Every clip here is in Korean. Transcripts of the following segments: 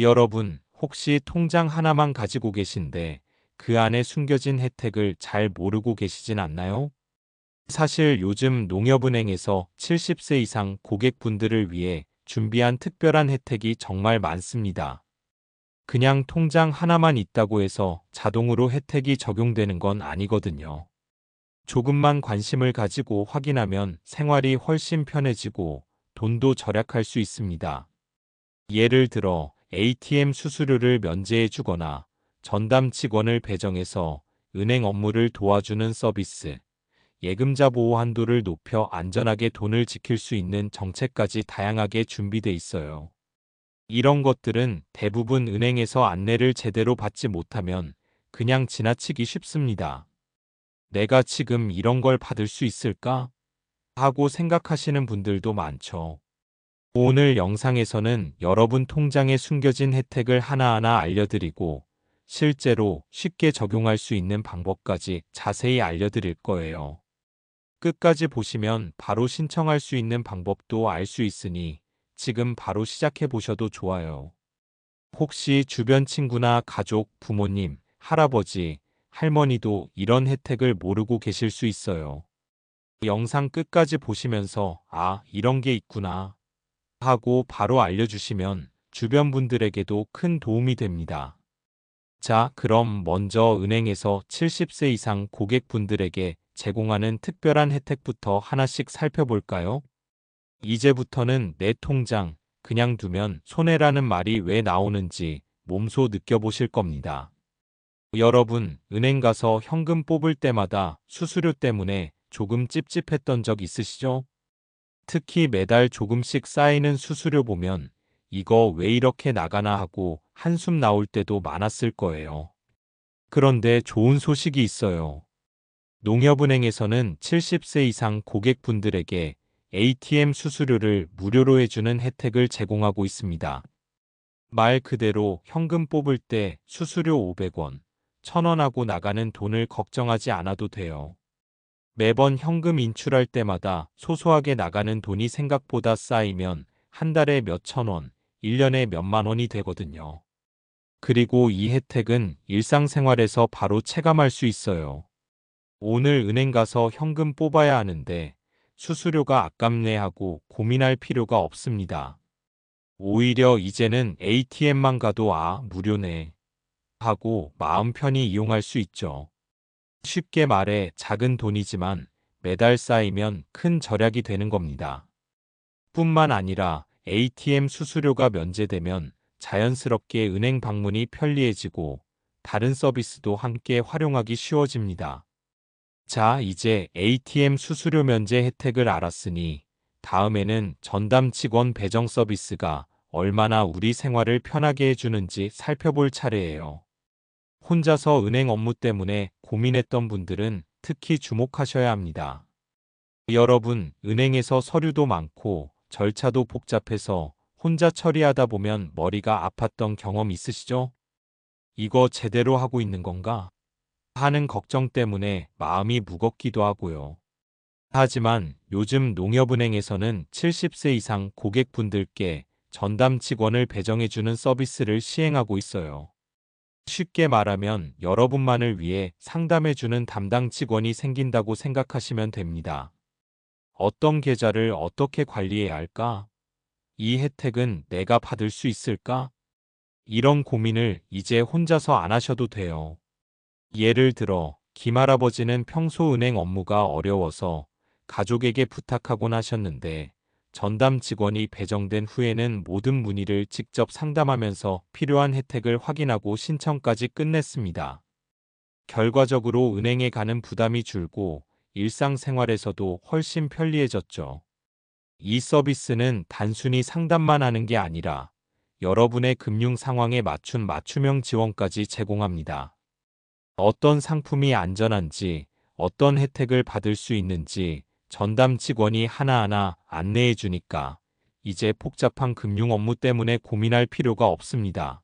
여러분, 혹시 통장 하나만 가지고 계신데 그 안에 숨겨진 혜택을 잘 모르고 계시진 않나요? 사실 요즘 농협은행에서 70세 이상 고객분들을 위해 준비한 특별한 혜택이 정말 많습니다. 그냥 통장 하나만 있다고 해서 자동으로 혜택이 적용되는 건 아니거든요. 조금만 관심을 가지고 확인하면 생활이 훨씬 편해지고 돈도 절약할 수 있습니다. 예를 들어 ATM 수수료를 면제해 주거나 전담 직원을 배정해서 은행 업무를 도와주는 서비스, 예금자 보호 한도를 높여 안전하게 돈을 지킬 수 있는 정책까지 다양하게 준비돼 있어요. 이런 것들은 대부분 은행에서 안내를 제대로 받지 못하면 그냥 지나치기 쉽습니다. 내가 지금 이런 걸 받을 수 있을까? 하고 생각하시는 분들도 많죠. 오늘 영상에서는 여러분 통장에 숨겨진 혜택을 하나하나 알려드리고 실제로 쉽게 적용할 수 있는 방법까지 자세히 알려드릴 거예요. 끝까지 보시면 바로 신청할 수 있는 방법도 알 수 있으니 지금 바로 시작해 보셔도 좋아요. 혹시 주변 친구나 가족, 부모님, 할아버지, 할머니도 이런 혜택을 모르고 계실 수 있어요. 영상 끝까지 보시면서 이런 게 있구나 하고 바로 알려주시면 주변 분들에게도 큰 도움이 됩니다. 자, 그럼 먼저 은행에서 70세 이상 고객분들에게 제공하는 특별한 혜택부터 하나씩 살펴볼까요? 이제부터는 내 통장, 그냥 두면 손해라는 말이 왜 나오는지 몸소 느껴보실 겁니다. 여러분, 은행 가서 현금 뽑을 때마다 수수료 때문에 조금 찝찝했던 적 있으시죠? 특히 매달 조금씩 쌓이는 수수료 보면 이거 왜 이렇게 나가나 하고 한숨 나올 때도 많았을 거예요. 그런데 좋은 소식이 있어요. 농협은행에서는 70세 이상 고객분들에게 ATM 수수료를 무료로 해주는 혜택을 제공하고 있습니다. 말 그대로 현금 뽑을 때 수수료 500원, 1000원 하고 나가는 돈을 걱정하지 않아도 돼요. 매번 현금 인출할 때마다 소소하게 나가는 돈이 생각보다 쌓이면 한 달에 몇천 원, 1년에 몇만 원이 되거든요. 그리고 이 혜택은 일상생활에서 바로 체감할 수 있어요. 오늘 은행 가서 현금 뽑아야 하는데 수수료가 아깝네 하고 고민할 필요가 없습니다. 오히려 이제는 ATM만 가도 무료네 하고 마음 편히 이용할 수 있죠. 쉽게 말해 작은 돈이지만 매달 쌓이면 큰 절약이 되는 겁니다. 뿐만 아니라 ATM 수수료가 면제되면 자연스럽게 은행 방문이 편리해지고 다른 서비스도 함께 활용하기 쉬워집니다. 자, 이제 ATM 수수료 면제 혜택을 알았으니 다음에는 전담 직원 배정 서비스가 얼마나 우리 생활을 편하게 해주는지 살펴볼 차례예요. 혼자서 은행 업무 때문에 고민했던 분들은 특히 주목하셔야 합니다. 여러분, 은행에서 서류도 많고 절차도 복잡해서 혼자 처리하다 보면 머리가 아팠던 경험 있으시죠? 이거 제대로 하고 있는 건가? 하는 걱정 때문에 마음이 무겁기도 하고요. 하지만 요즘 농협은행에서는 70세 이상 고객분들께 전담 직원을 배정해주는 서비스를 시행하고 있어요. 쉽게 말하면 여러분만을 위해 상담해주는 담당 직원이 생긴다고 생각하시면 됩니다. 어떤 계좌를 어떻게 관리해야 할까? 이 혜택은 내가 받을 수 있을까? 이런 고민을 이제 혼자서 안 하셔도 돼요. 예를 들어 김할아버지는 평소 은행 업무가 어려워서 가족에게 부탁하곤 하셨는데 전담 직원이 배정된 후에는 모든 문의를 직접 상담하면서 필요한 혜택을 확인하고 신청까지 끝냈습니다. 결과적으로 은행에 가는 부담이 줄고 일상생활에서도 훨씬 편리해졌죠. 이 서비스는 단순히 상담만 하는 게 아니라 여러분의 금융 상황에 맞춘 맞춤형 지원까지 제공합니다. 어떤 상품이 안전한지, 어떤 혜택을 받을 수 있는지 전담 직원이 하나하나 안내해 주니까 이제 복잡한 금융 업무 때문에 고민할 필요가 없습니다.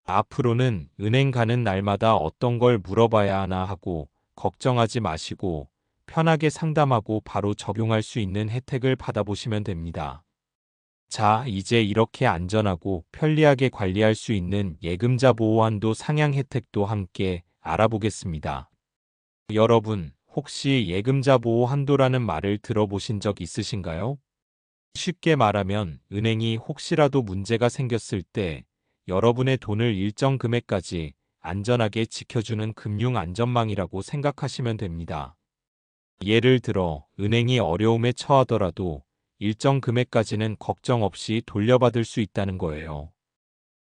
앞으로는 은행 가는 날마다 어떤 걸 물어봐야 하나 하고 걱정하지 마시고 편하게 상담하고 바로 적용할 수 있는 혜택을 받아보시면 됩니다. 자, 이제 이렇게 안전하고 편리하게 관리할 수 있는 예금자 보호한도 상향 혜택도 함께 알아보겠습니다. 여러분, 혹시 예금자 보호한도라는 말을 들어보신 적 있으신가요? 쉽게 말하면 은행이 혹시라도 문제가 생겼을 때 여러분의 돈을 일정 금액까지 안전하게 지켜주는 금융 안전망이라고 생각하시면 됩니다. 예를 들어 은행이 어려움에 처하더라도 일정 금액까지는 걱정 없이 돌려받을 수 있다는 거예요.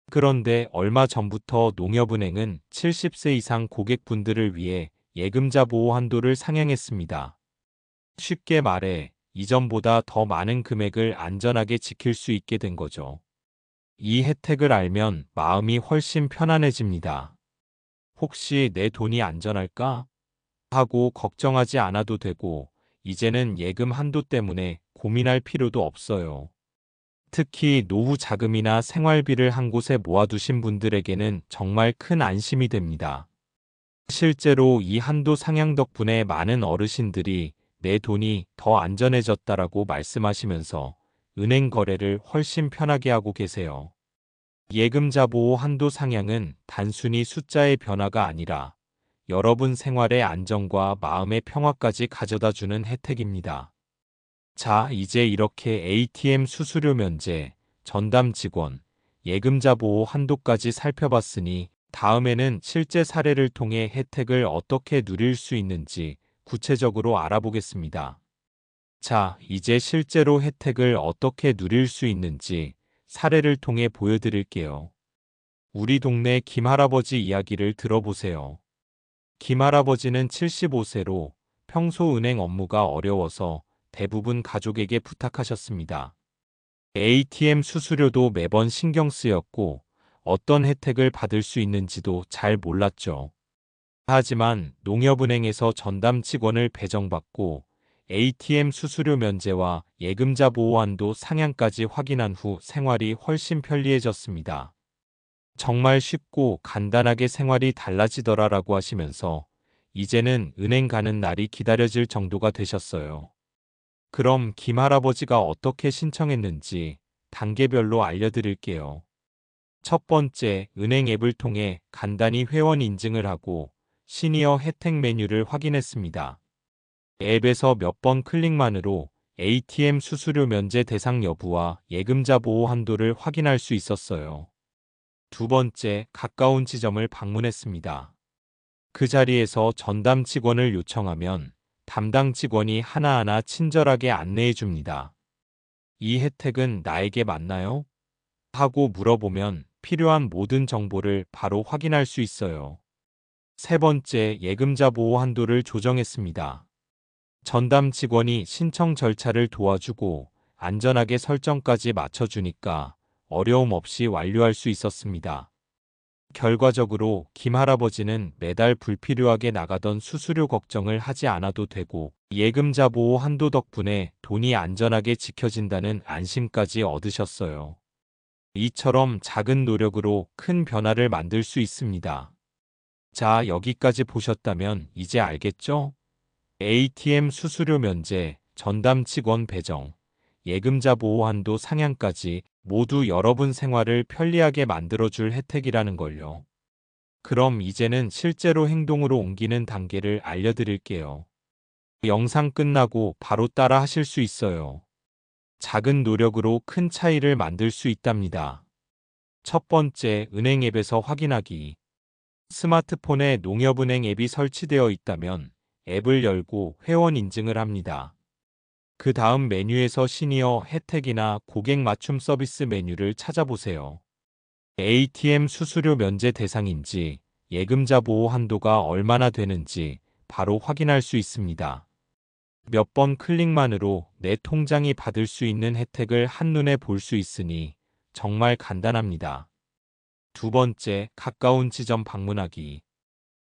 그런데 얼마 전부터 농협은행은 70세 이상 고객분들을 위해 예금자 보호 한도를 상향했습니다. 쉽게 말해 이전보다 더 많은 금액을 안전하게 지킬 수 있게 된 거죠. 이 혜택을 알면 마음이 훨씬 편안해집니다. 혹시 내 돈이 안전할까? 하고 걱정하지 않아도 되고, 이제는 예금 한도 때문에 고민할 필요도 없어요. 특히 노후 자금이나 생활비를 한 곳에 모아두신 분들에게는 정말 큰 안심이 됩니다. 실제로 이 한도 상향 덕분에 많은 어르신들이 내 돈이 더 안전해졌다라고 말씀하시면서 은행 거래를 훨씬 편하게 하고 계세요. 예금자 보호 한도 상향은 단순히 숫자의 변화가 아니라 여러분 생활의 안정과 마음의 평화까지 가져다 주는 혜택입니다. 자, 이제 이렇게 ATM 수수료 면제, 전담 직원, 예금자 보호 한도까지 살펴봤으니 다음에는 실제 사례를 통해 혜택을 어떻게 누릴 수 있는지 구체적으로 알아보겠습니다. 자, 이제 실제로 혜택을 어떻게 누릴 수 있는지 사례를 통해 보여드릴게요. 우리 동네 김할아버지 이야기를 들어보세요. 김할아버지는 75세로 평소 은행 업무가 어려워서 대부분 가족에게 부탁하셨습니다. ATM 수수료도 매번 신경 쓰였고 어떤 혜택을 받을 수 있는지도 잘 몰랐죠. 하지만 농협은행에서 전담 직원을 배정받고 ATM 수수료 면제와 예금자 보호한도 상향까지 확인한 후 생활이 훨씬 편리해졌습니다. 정말 쉽고 간단하게 생활이 달라지더라라고 하시면서 이제는 은행 가는 날이 기다려질 정도가 되셨어요. 그럼 김할아버지가 어떻게 신청했는지 단계별로 알려드릴게요. 첫 번째, 은행 앱을 통해 간단히 회원 인증을 하고 시니어 혜택 메뉴를 확인했습니다. 앱에서 몇 번 클릭만으로 ATM 수수료 면제 대상 여부와 예금자 보호 한도를 확인할 수 있었어요. 두 번째, 가까운 지점을 방문했습니다. 그 자리에서 전담 직원을 요청하면 담당 직원이 하나하나 친절하게 안내해 줍니다. 이 혜택은 나에게 맞나요? 하고 물어보면 필요한 모든 정보를 바로 확인할 수 있어요. 세 번째, 예금자 보호 한도를 조정했습니다. 전담 직원이 신청 절차를 도와주고 안전하게 설정까지 맞춰주니까 어려움 없이 완료할 수 있었습니다. 결과적으로 김할아버지는 매달 불필요하게 나가던 수수료 걱정을 하지 않아도 되고 예금자 보호 한도 덕분에 돈이 안전하게 지켜진다는 안심까지 얻으셨어요. 이처럼 작은 노력으로 큰 변화를 만들 수 있습니다. 자, 여기까지 보셨다면 이제 알겠죠? ATM 수수료 면제, 전담 직원 배정, 예금자 보호 한도 상향까지 모두 여러분 생활을 편리하게 만들어줄 혜택이라는 걸요. 그럼 이제는 실제로 행동으로 옮기는 단계를 알려드릴게요. 영상 끝나고 바로 따라 하실 수 있어요. 작은 노력으로 큰 차이를 만들 수 있답니다. 첫 번째, 은행 앱에서 확인하기. 스마트폰에 농협은행 앱이 설치되어 있다면 앱을 열고 회원 인증을 합니다. 그 다음 메뉴에서 시니어 혜택이나 고객 맞춤 서비스 메뉴를 찾아보세요. ATM 수수료 면제 대상인지, 예금자 보호 한도가 얼마나 되는지 바로 확인할 수 있습니다. 몇 번 클릭만으로 내 통장이 받을 수 있는 혜택을 한눈에 볼 수 있으니 정말 간단합니다. 두 번째, 가까운 지점 방문하기.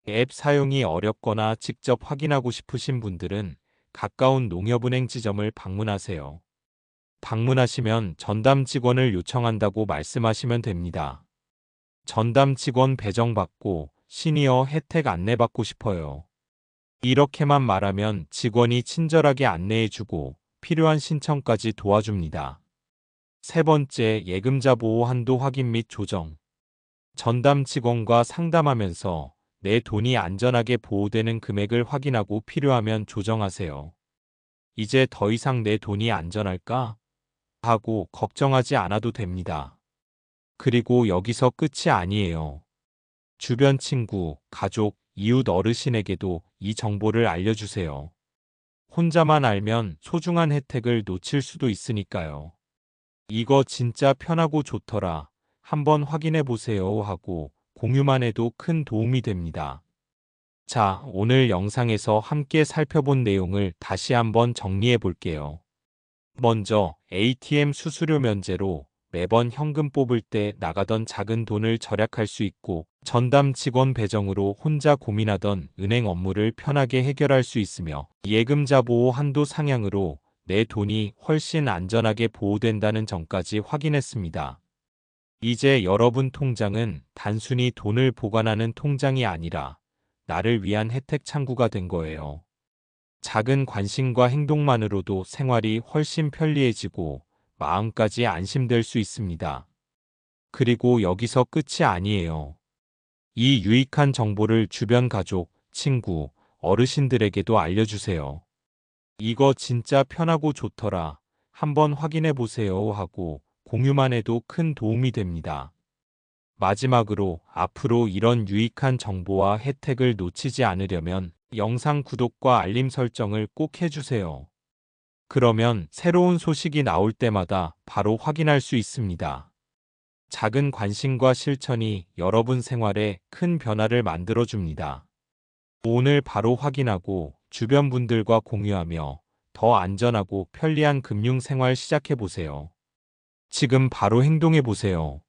앱 사용이 어렵거나 직접 확인하고 싶으신 분들은 가까운 농협은행 지점을 방문하세요. 방문하시면 전담 직원을 요청한다고 말씀하시면 됩니다. 전담 직원 배정받고 시니어 혜택 안내받고 싶어요. 이렇게만 말하면 직원이 친절하게 안내해주고 필요한 신청까지 도와줍니다. 세 번째, 예금자 보호 한도 확인 및 조정. 전담 직원과 상담하면서 내 돈이 안전하게 보호되는 금액을 확인하고 필요하면 조정하세요. 이제 더 이상 내 돈이 안전할까? 하고 걱정하지 않아도 됩니다. 그리고 여기서 끝이 아니에요. 주변 친구, 가족, 이웃 어르신에게도 이 정보를 알려주세요. 혼자만 알면 소중한 혜택을 놓칠 수도 있으니까요. 이거 진짜 편하고 좋더라. 한번 확인해 보세요 하고 공유만 해도 큰 도움이 됩니다. 자, 오늘 영상에서 함께 살펴본 내용을 다시 한번 정리해 볼게요. 먼저 ATM 수수료 면제로 매번 현금 뽑을 때 나가던 작은 돈을 절약할 수 있고, 전담 직원 배정으로 혼자 고민하던 은행 업무를 편하게 해결할 수 있으며, 예금자 보호 한도 상향으로 내 돈이 훨씬 안전하게 보호된다는 점까지 확인했습니다. 이제 여러분 통장은 단순히 돈을 보관하는 통장이 아니라 나를 위한 혜택 창구가 된 거예요. 작은 관심과 행동만으로도 생활이 훨씬 편리해지고 마음까지 안심될 수 있습니다. 그리고 여기서 끝이 아니에요. 이 유익한 정보를 주변 가족, 친구, 어르신들에게도 알려주세요. 이거 진짜 편하고 좋더라. 한번 확인해 보세요 하고 공유만 해도 큰 도움이 됩니다. 마지막으로 앞으로 이런 유익한 정보와 혜택을 놓치지 않으려면 영상 구독과 알림 설정을 꼭 해주세요. 그러면 새로운 소식이 나올 때마다 바로 확인할 수 있습니다. 작은 관심과 실천이 여러분 생활에 큰 변화를 만들어줍니다. 오늘 바로 확인하고 주변 분들과 공유하며 더 안전하고 편리한 금융 생활 시작해보세요. 지금 바로 행동해보세요.